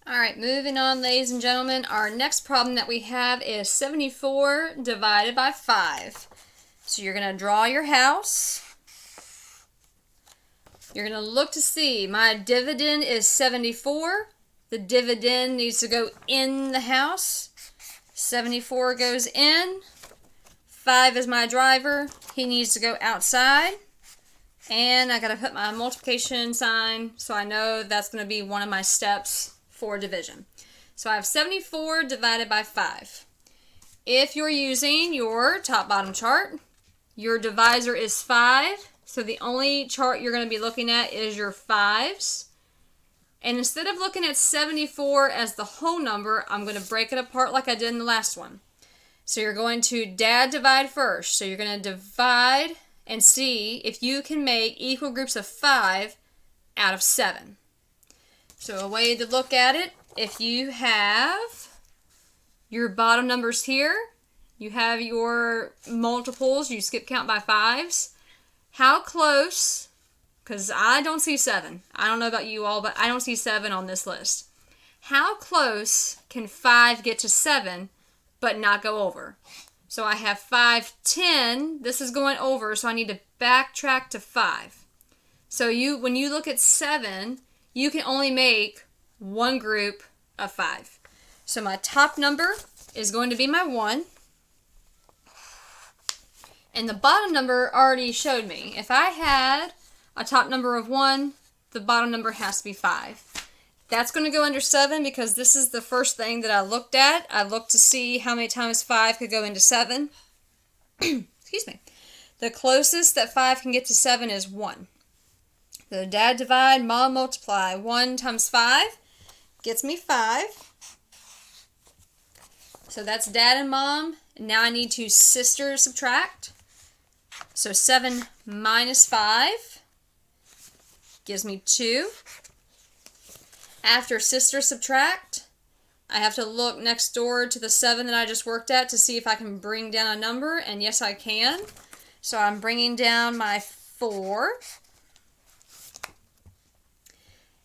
Alright, moving on, ladies and gentlemen. Our next problem that we have is 74 divided by 5. So you're going to draw your house. You're going to look to see, my dividend is 74. The dividend needs to go in the house. 74 goes in. 5 is my driver. He needs to go outside. And I got to put my multiplication sign so I know that's going to be one of my steps for division. So I have 74 divided by 5. If you're using your top-bottom chart, your divisor is 5. So the only chart you're going to be looking at is your 5s. And instead of looking at 74 as the whole number, I'm going to break it apart like I did in the last one. So you're going to divide first. So you're going to divide and see if you can make equal groups of 5 out of 7. So a way to look at it, if you have your bottom numbers here, you have your multiples, you skip count by 5s. How close, because I don't see 7. I don't know about you all, but I don't see 7 on this list. How close can 5 get to 7 but not go over? So I have 5, 10. This is going over, so I need to backtrack to 5. So when you look at 7, you can only make one group of 5. So my top number is going to be my 1. And the bottom number already showed me. If I had a top number of 1, the bottom number has to be 5. That's going to go under 7 because this is the first thing that I looked at. I looked to see how many times 5 could go into 7. Excuse me. The closest that 5 can get to 7 is 1. So dad divide, mom multiply. 1 times 5 gets me 5. So that's dad and mom. Now I need to sister subtract. So 7 minus 5 gives me 2. After sister subtract, I have to look next door to the 7 that I just worked at to see if I can bring down a number, and yes I can. So I'm bringing down my 4.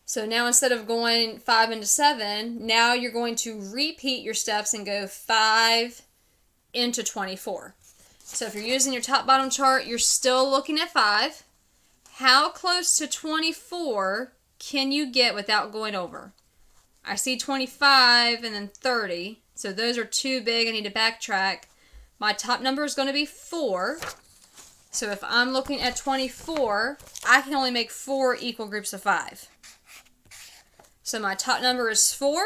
So now instead of going 5 into 7, now you're going to repeat your steps and go 5 into 24. So if you're using your top-bottom chart, you're still looking at 5. How close to 24 can you get without going over? I see 25 and then 30. So those are too big. I need to backtrack. My top number is going to be 4. So if I'm looking at 24, I can only make 4 equal groups of 5. So my top number is 4.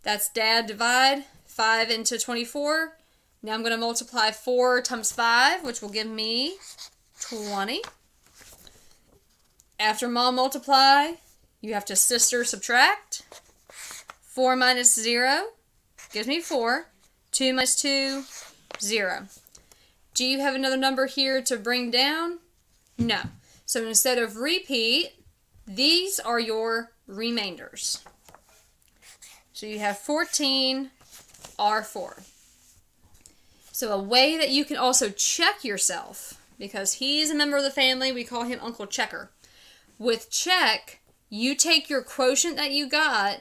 That's dad divide 5 into 24. Now I'm going to multiply 4 times 5, which will give me 20. After mom multiply, you have to sister subtract. 4 minus 0 gives me 4. 2 minus 2, 0. Do you have another number here to bring down? No. So instead of repeat, these are your remainders. So you have 14 R4. So a way that you can also check yourself, because he's a member of the family, we call him Uncle Checker. With check, you take your quotient that you got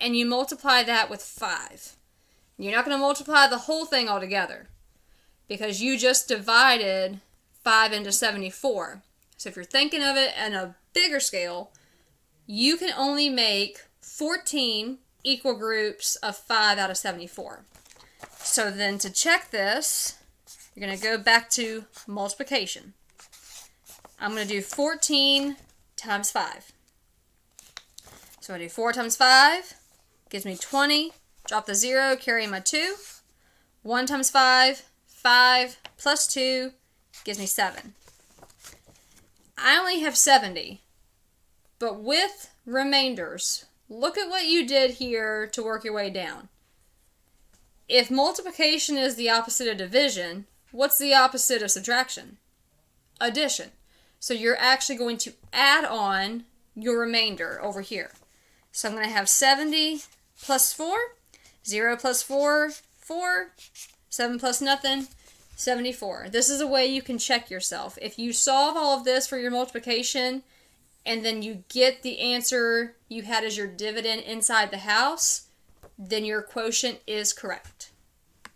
and you multiply that with 5. You're not going to multiply the whole thing all together because you just divided 5 into 74. So if you're thinking of it on a bigger scale, you can only make 14 equal groups of 5 out of 74. So then to check this, you're going to go back to multiplication. I'm going to do 14 times 5. So I do 4 times 5, gives me 20. Drop the 0, carry my 2. 1 times 5, 5 plus 2 gives me 7. I only have 70, but with remainders, look at what you did here to work your way down. If multiplication is the opposite of division, what's the opposite of subtraction? Addition. So you're actually going to add on your remainder over here. So I'm going to have 70 plus 4, 0 plus 4, 4, 7 plus nothing, 74. This is a way you can check yourself. If you solve all of this for your multiplication and then you get the answer you had as your dividend inside the house, then your quotient is correct.